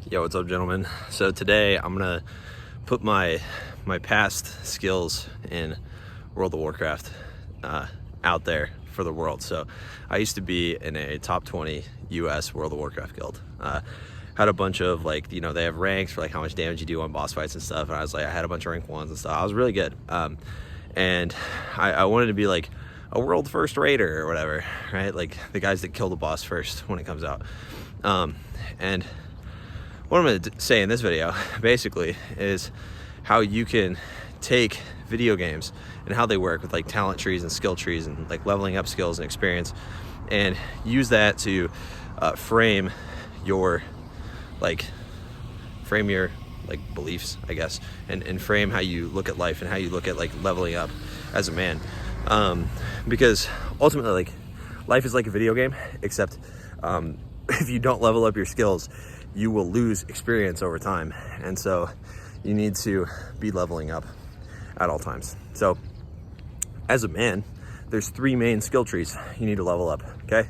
Yo, what's up, gentlemen? So today I'm gonna put my past skills in World of Warcraft out there for the world. So I used to be in a top 20 US World of Warcraft guild. Had a bunch of they have ranks for like how much damage you do on boss fights and stuff, and I had a bunch of rank 1s and stuff. I was really good, and I wanted to be like a world first raider or whatever, right? Like the guys that kill the boss first when it comes out. And what I'm going to say in this video basically is how you can take video games and how they work with like talent trees and skill trees and like leveling up skills and experience, and use that to frame your beliefs, I guess, and frame how you look at life and how you look at like leveling up as a man. Because ultimately, like, life is like a video game, except if you don't level up your skills, you will lose experience over time. And so you need to be leveling up at all times. So as a man, there's 3 main skill trees you need to level up, okay?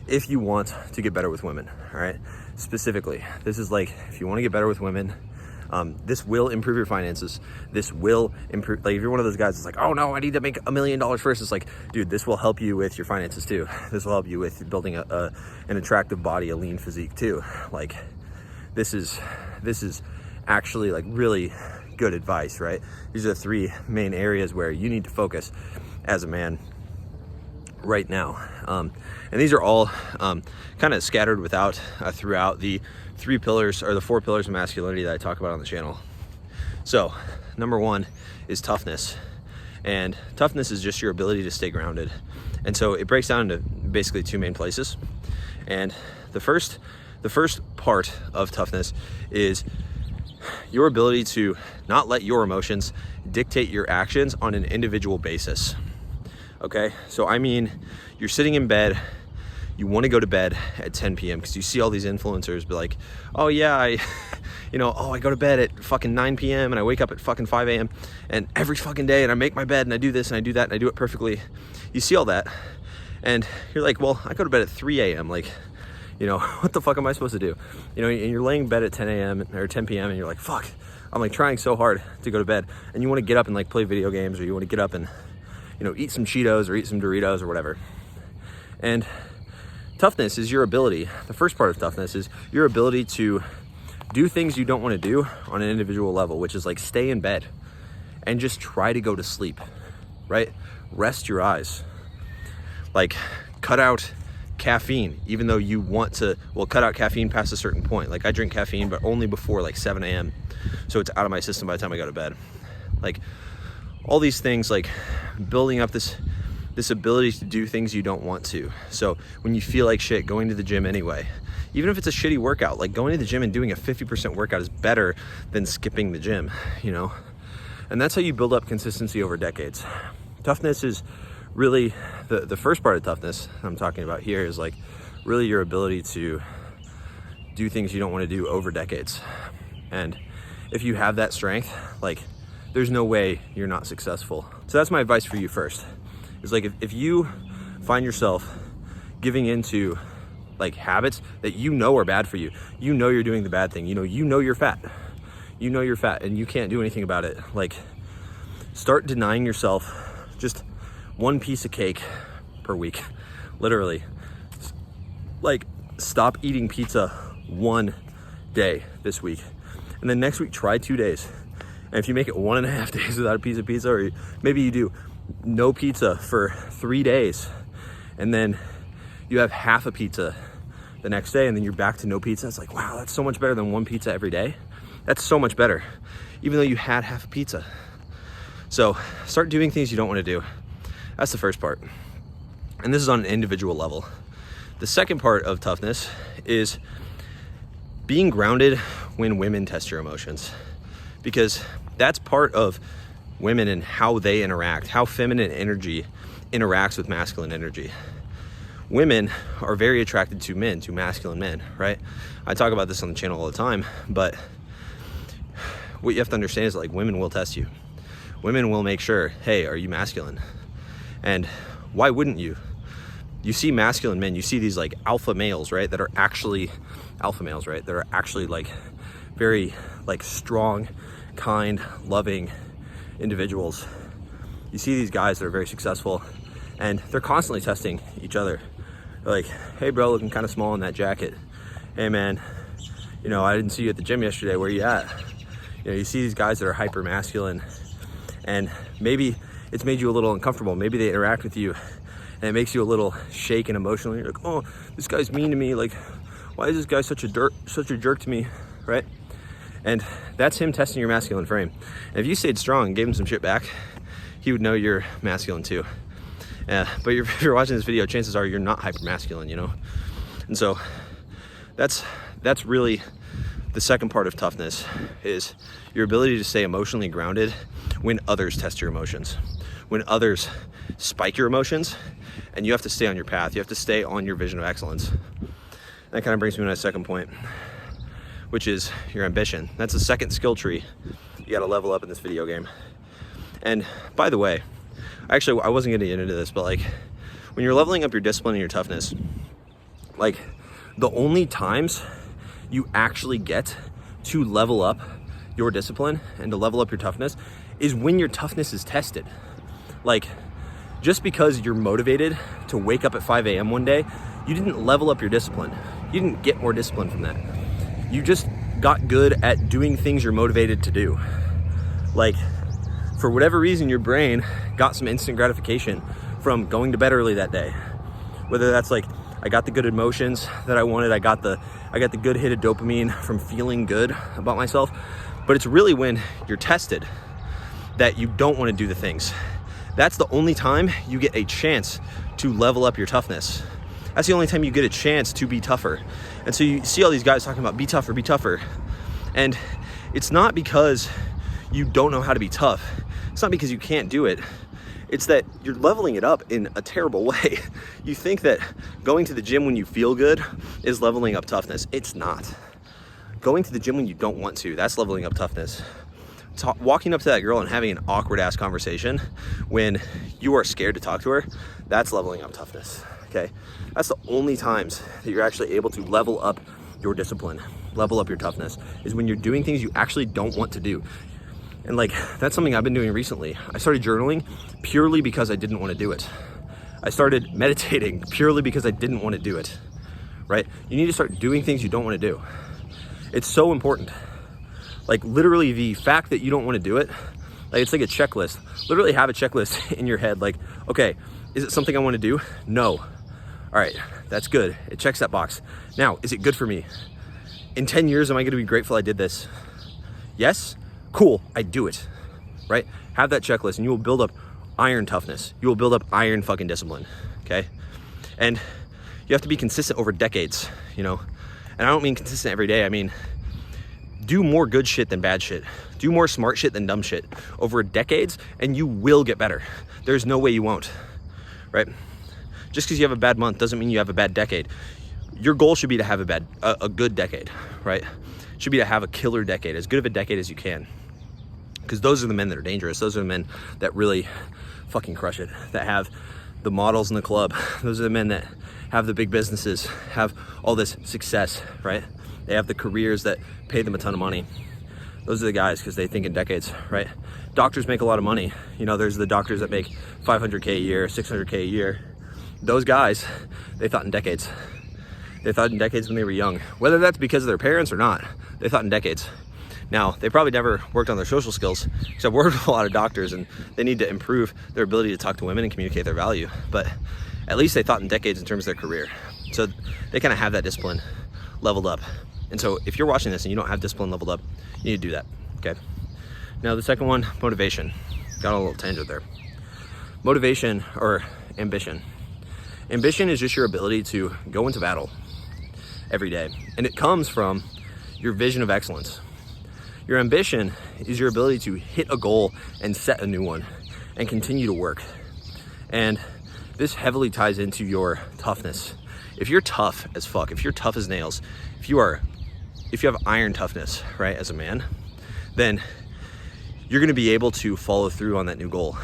If you want to get better with women, all right? Specifically, this is like, if you want to get better with women, this will improve your finances. This will improve, like if you're one of those guys that's like, oh no, I need to make $1 million first. It's like, dude, this will help you with your finances too. This will help you with building an attractive body, a lean physique too. Like this is actually like really good advice, right? These are the 3 main areas where you need to focus as a man right now. And these are all kind of scattered throughout the 3 pillars, or the 4 pillars of masculinity that I talk about on the channel. So number 1 is toughness, and toughness is just your ability to stay grounded. And so it breaks down into basically 2 main places. And the first part of toughness is your ability to not let your emotions dictate your actions on an individual basis. Okay, so I mean, you're sitting in bed, you want to go to bed at 10 p.m. because you see all these influencers be like, oh yeah, I go to bed at fucking 9 p.m. and I wake up at fucking 5 a.m. and every fucking day, and I make my bed and I do this and I do that and I do it perfectly. You see all that and you're like, well, I go to bed at 3 a.m. Like, what the fuck am I supposed to do? And you're laying in bed at 10 a.m. or 10 p.m. and you're like, fuck, I'm like trying so hard to go to bed, and you want to get up and like play video games, or you want to get up and eat some Cheetos or eat some Doritos or whatever. And toughness is your ability. The first part of toughness is your ability to do things you don't want to do on an individual level, which is like stay in bed and just try to go to sleep, right? Rest your eyes. Like cut out caffeine, even though you want to, cut out caffeine past a certain point. Like I drink caffeine, but only before like 7 a.m. So it's out of my system by the time I go to bed. Like all these things, like building up this ability to do things you don't want to. So when you feel like shit, going to the gym anyway, even if it's a shitty workout, like going to the gym and doing a 50% workout is better than skipping the gym, and that's how you build up consistency over decades. Toughness is really the first part of toughness I'm talking about here is like really your ability to do things you don't want to do over decades. And if you have that strength, like there's no way you're not successful. So that's my advice for you first. Is like if you find yourself giving into like habits that are bad for you, you're doing the bad thing, you're fat. You're fat and you can't do anything about it. Like start denying yourself just 1 piece of cake per week. Literally. Like stop eating pizza 1 day this week. And then next week try 2 days. And if you make it 1.5 days without a piece of pizza, or maybe you do no pizza for 3 days, and then you have half a pizza the next day, and then you're back to no pizza. It's like, wow, that's so much better than 1 pizza every day. That's so much better, even though you had half a pizza. So start doing things you don't want to do. That's the first part. And this is on an individual level. The second part of toughness is being grounded when women test your emotions, because that's part of women and how they interact, how feminine energy interacts with masculine energy. Women are very attracted to men, to masculine men, right? I talk about this on the channel all the time, but what you have to understand is like women will test you. Women will make sure, hey, are you masculine? And why wouldn't you? You see masculine men, you see these like alpha males, right? That are actually alpha males, right? That are actually like very like strong, kind, loving individuals. You see these guys that are very successful and they're constantly testing each other. They're like, hey bro, looking kind of small in that jacket. Hey man, you know, I didn't see you at the gym yesterday, where you at? You know, you see these guys that are hyper masculine, and maybe it's made you a little uncomfortable. Maybe they interact with you and it makes you a little shaken emotionally. You're like, oh, this guy's mean to me. Like, why is this guy such a jerk to me, right? And that's him testing your masculine frame. And if you stayed strong and gave him some shit back, he would know you're masculine too. But if you're watching this video, chances are you're not hyper masculine, you know? And so that's really the second part of toughness, is your ability to stay emotionally grounded when others test your emotions, when others spike your emotions, and you have to stay on your path. You have to stay on your vision of excellence. That kind of brings me to my second point, which is your ambition. That's the second skill tree you gotta level up in this video game. And by the way, actually, I wasn't gonna get into this, but like when you're leveling up your discipline and your toughness, like the only times you actually get to level up your discipline and to level up your toughness is when your toughness is tested. Like, just because you're motivated to wake up at 5 a.m. one day, you didn't level up your discipline. You didn't get more discipline from that. You just got good at doing things you're motivated to do. Like, for whatever reason, your brain got some instant gratification from going to bed early that day. Whether that's like, I got the good emotions that I wanted, I got the good hit of dopamine from feeling good about myself. But it's really when you're tested that you don't want to do the things. That's the only time you get a chance to level up your toughness. That's the only time you get a chance to be tougher. And so you see all these guys talking about be tougher, be tougher. And it's not because you don't know how to be tough. It's not because you can't do it. It's that you're leveling it up in a terrible way. You think that going to the gym when you feel good is leveling up toughness. It's not. Going to the gym when you don't want to, that's leveling up toughness. Walking up to that girl and having an awkward ass conversation when you are scared to talk to her, that's leveling up toughness, okay? That's the only times that you're actually able to level up your discipline, level up your toughness, is when you're doing things you actually don't want to do. And like, that's something I've been doing recently. I started journaling purely because I didn't want to do it. I started meditating purely because I didn't want to do it, right? You need to start doing things you don't want to do. It's so important. Like, literally, the fact that you don't want to do it, like, it's like a checklist. Literally have a checklist in your head. Like, okay, is it something I want to do? No. All right, that's good. It checks that box. Now, is it good for me? In 10 years, am I going to be grateful I did this? Yes? Cool, I do it, right? Have that checklist and you will build up iron toughness. You will build up iron fucking discipline, okay? And you have to be consistent over decades, you know? And I don't mean consistent every day. I mean, do more good shit than bad shit. Do more smart shit than dumb shit over decades, and you will get better. There's no way you won't, right? Just because you have a bad month doesn't mean you have a bad decade. Your goal should be to have a good decade, right? Should be to have a killer decade, as good of a decade as you can. Because those are the men that are dangerous. Those are the men that really fucking crush it, that have the models in the club. Those are the men that have the big businesses, have all this success, right? They have the careers that pay them a ton of money. Those are the guys, because they think in decades, right? Doctors make a lot of money. You know, there's the doctors that make 500K a year, 600K a year. Those guys, they thought in decades. They thought in decades when they were young. Whether that's because of their parents or not, they thought in decades. Now, they probably never worked on their social skills, because I've worked with a lot of doctors and they need to improve their ability to talk to women and communicate their value. But at least they thought in decades in terms of their career. So they kind of have that discipline leveled up. And so if you're watching this and you don't have discipline leveled up, you need to do that, okay? Now the second one, motivation. Got a little tangent there. Motivation or ambition. Ambition is just your ability to go into battle every day. And it comes from your vision of excellence. Your ambition is your ability to hit a goal and set a new one and continue to work. And this heavily ties into your toughness. If you're tough as fuck, if you're tough as nails, if you have iron toughness, right, as a man, then you're gonna be able to follow through on that new goal,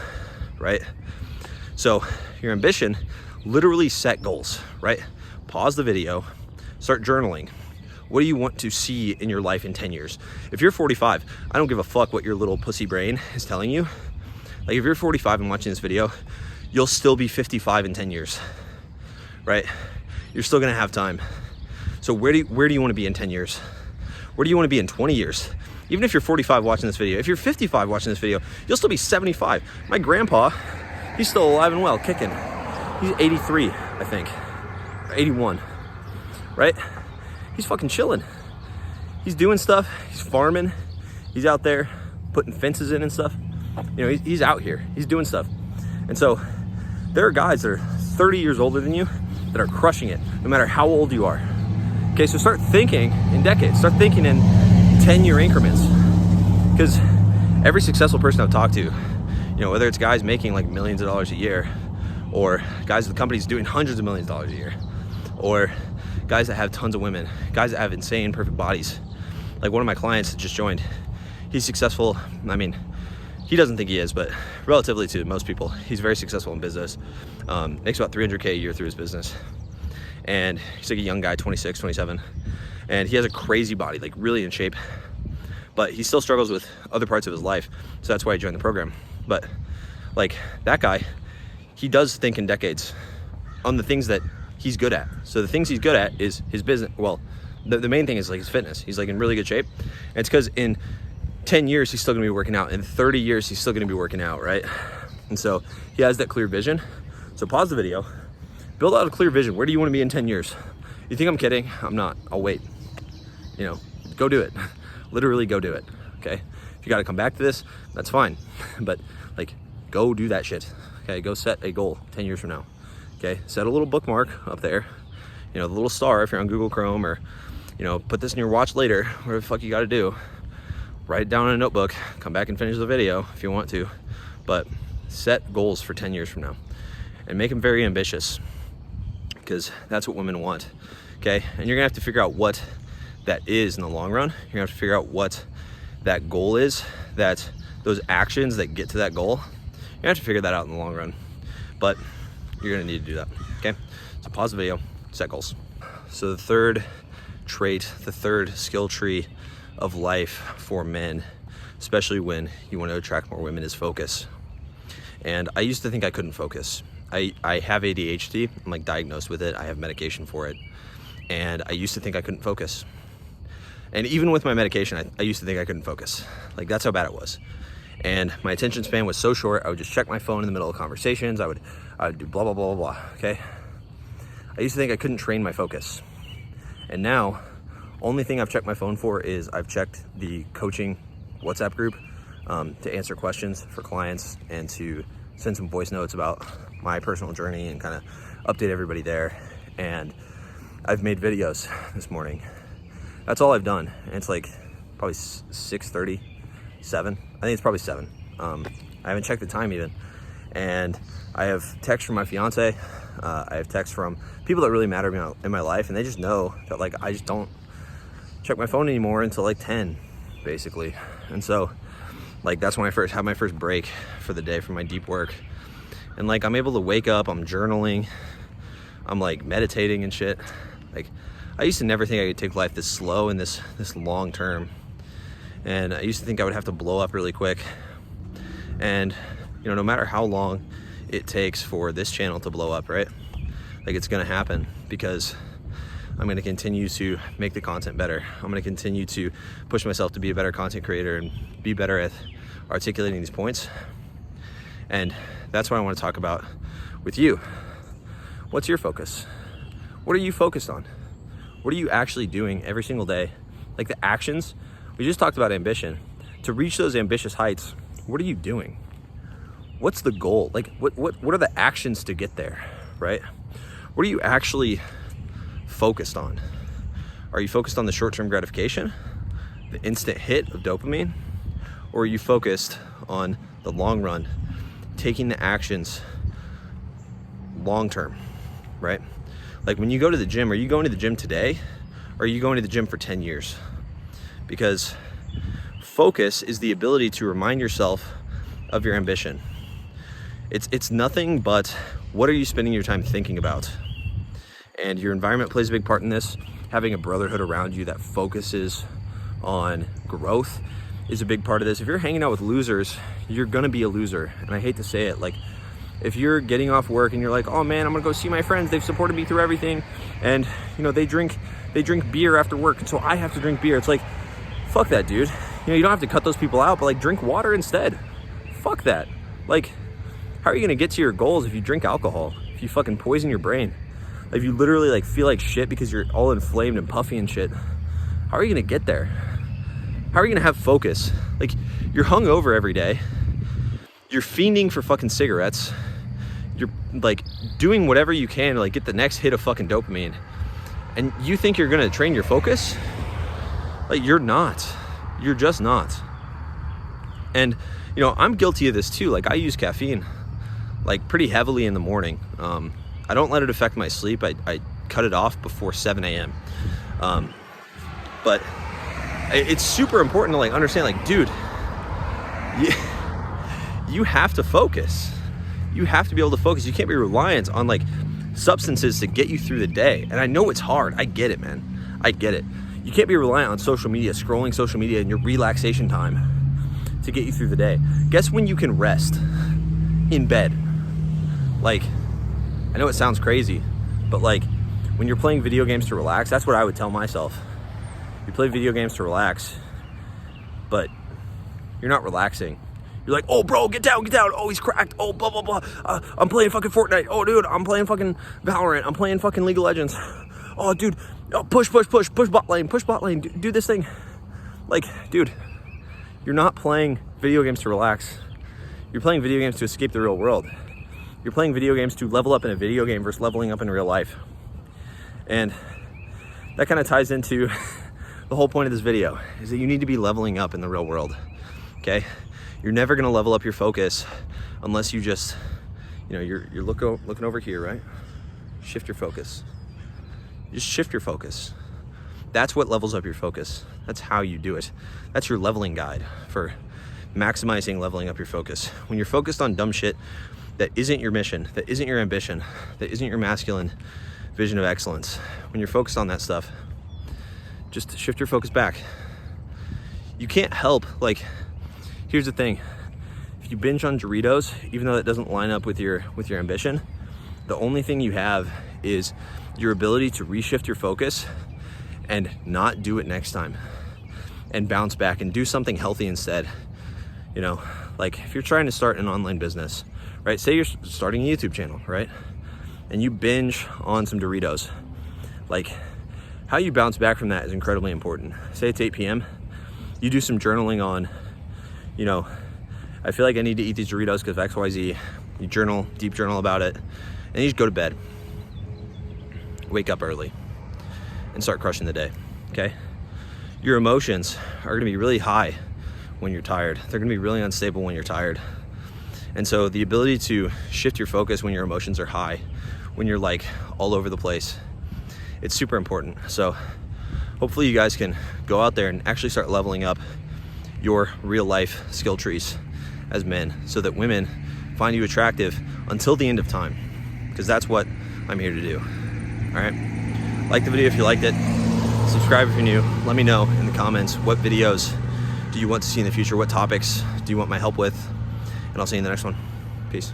right? So your ambition, literally set goals, right? Pause the video, start journaling. What do you want to see in your life in 10 years? If you're 45, I don't give a fuck what your little pussy brain is telling you. Like if you're 45 and watching this video, you'll still be 55 in 10 years, right? You're still gonna have time. So where do you wanna be in 10 years? Where do you wanna be in 20 years? Even if you're 45 watching this video, if you're 55 watching this video, you'll still be 75. My grandpa, he's still alive and well, kicking. He's 83, I think, or 81, right? He's fucking chilling. He's doing stuff, he's farming, he's out there putting fences in and stuff. You know, he's out here, he's doing stuff. And so there are guys that are 30 years older than you that are crushing it, no matter how old you are. Okay, so start thinking in decades, start thinking in 10-year increments. Because every successful person I've talked to, you know, whether it's guys making like millions of dollars a year, or guys with companies doing hundreds of millions of dollars a year, or guys that have tons of women, guys that have insane perfect bodies. Like one of my clients that just joined, he's successful. I mean, he doesn't think he is, but relatively to most people, he's very successful in business. Makes about $300K a year through his business. And he's like a young guy, 26, 27. And he has a crazy body, like really in shape, but he still struggles with other parts of his life. So that's why I joined the program. But like that guy, he does think in decades on the things that he's good at. So the things he's good at is his business. Well, the main thing is like his fitness. He's like in really good shape. And it's because in 10 years, he's still gonna be working out. In 30 years, he's still gonna be working out, right? And so he has that clear vision. So pause the video, build out a clear vision. Where do you wanna be in 10 years? You think I'm kidding? I'm not, I'll wait. You know, go do it. Literally go do it, okay? If you gotta come back to this, that's fine. But like, go do that shit, okay? Go set a goal 10 years from now, okay? Set a little bookmark up there, you know, the little star if you're on Google Chrome, or, you know, put this in your watch later, whatever the fuck you gotta do. Write it down in a notebook, come back and finish the video if you want to, but set goals for 10 years from now and make them very ambitious, because that's what women want, okay? And you're gonna have to figure out what that is in the long run. You're gonna have to figure out what that goal is, that those actions that get to that goal, you're gonna have to figure that out in the long run, but you're gonna need to do that, okay? So pause the video, set goals. So the third trait, the third skill tree of life for men, especially when you want to attract more women, is focus. And I used to think I couldn't focus. I have ADHD, I'm like diagnosed with it, I have medication for it, and I used to think I couldn't focus. And even with my medication, I used to think I couldn't focus. Like that's how bad it was. And my attention span was so short, I would just check my phone in the middle of conversations, I would do blah, blah, blah, blah, okay? I used to think I couldn't train my focus. And now, only thing I've checked my phone for is I've checked the coaching WhatsApp group to answer questions for clients and to send some voice notes about my personal journey and kind of update everybody there. And I've made videos this morning. That's all I've done. And it's like probably 6:30, 7. I think it's probably 7. I haven't checked the time even. And I have texts from my fiance. I have texts from people that really matter to me in my life, and they just know that like I just don't check my phone anymore until like 10, basically. And so like that's when I had my first break for the day from my deep work. And like I'm able to wake up, I'm journaling, I'm like meditating and shit. Like I used to never think I could take life this slow and this long term. And I used to think I would have to blow up really quick. And you know, no matter how long it takes for this channel to blow up, right? Like it's gonna happen, because I'm gonna continue to make the content better. I'm gonna continue to push myself to be a better content creator and be better at articulating these points. And that's what I wanna talk about with you. What's your focus? What are you focused on? What are you actually doing every single day? Like the actions, we just talked about ambition. To reach those ambitious heights, what are you doing? What's the goal? Like what are the actions to get there, right? What are you actually focused on? Are you focused on the short-term gratification, the instant hit of dopamine? Or are you focused on the long run, taking the actions long-term, right? Like when you go to the gym, are you going to the gym today? Or are you going to the gym for 10 years? Because focus is the ability to remind yourself of your ambition. It's nothing but what are you spending your time thinking about? And your environment plays a big part in this. having a brotherhood around you that focuses on growth is a big part of this. If you're hanging out with losers, you're gonna be a loser. And I hate to say it, like, if you're getting off work and you're like, oh man, I'm gonna go see my friends, they've supported me through everything, and you know, they drink beer after work, and so I have to drink beer. It's like, fuck that, dude. You know, you don't have to cut those people out, but like, drink water instead. Fuck that. Like, how are you gonna get to your goals if you drink alcohol? If you fucking poison your brain? If you literally like feel like shit because you're all inflamed and puffy and shit, how are you gonna get there? How are you gonna have focus? Like, you're hungover every day. You're fiending for fucking cigarettes. You're like doing whatever you can to like get the next hit of fucking dopamine. And you think you're gonna train your focus? Like, you're not. You're just not. And you know, I'm guilty of this too. Like, I use caffeine like pretty heavily in the morning. I don't let it affect my sleep. I cut it off before 7 a.m. But it's super important to like understand, like, dude, you have to focus. You have to be able to focus. You can't be reliant on like substances to get you through the day. And I know it's hard. I get it, man. I get it. You can't be reliant on social media, scrolling social media in your relaxation time to get you through the day. Guess when you can rest? In bed. Like, I know it sounds crazy, but like, when you're playing video games to relax, that's what I would tell myself. You play video games to relax, but you're not relaxing. You're like, oh bro, get down. Oh, he's cracked. Oh, blah, blah, blah. I'm playing fucking Fortnite. Oh dude, I'm playing fucking Valorant. I'm playing fucking League of Legends. Oh dude, oh, push bot lane, do this thing. Like, dude, you're not playing video games to relax. You're playing video games to escape the real world. You're playing video games to level up in a video game versus leveling up in real life. And that kind of ties into the whole point of this video, is that you need to be leveling up in the real world, okay? You're never gonna level up your focus unless you just, you know, you're looking over here, right? Shift your focus. Just shift your focus. That's what levels up your focus. That's how you do it. That's your leveling guide for maximizing leveling up your focus. When you're focused on dumb shit that isn't your mission, that isn't your ambition, that isn't your masculine vision of excellence, when you're focused on that stuff, just shift your focus back. You can't help, like, here's the thing. If you binge on Doritos, even though that doesn't line up with your ambition, the only thing you have is your ability to reshift your focus and not do it next time and bounce back and do something healthy instead. You know, like, if you're trying to start an online business, right? Say you're starting a YouTube channel, right? And you binge on some Doritos. Like, how you bounce back from that is incredibly important. Say it's 8 p.m. You do some journaling on, you know, I feel like I need to eat these Doritos because of XYZ. You journal, deep journal about it, and you just go to bed. Wake up early and start crushing the day, okay? Your emotions are gonna be really high when you're tired. They're gonna be really unstable when you're tired. And so the ability to shift your focus when your emotions are high, when you're like all over the place, it's super important. So hopefully you guys can go out there and actually start leveling up your real life skill trees as men so that women find you attractive until the end of time, because that's what I'm here to do. All right, like the video if you liked it, subscribe if you're new. Let me know in the comments what videos do you want to see in the future, what topics do you want my help with, and I'll see you in the next one. Peace.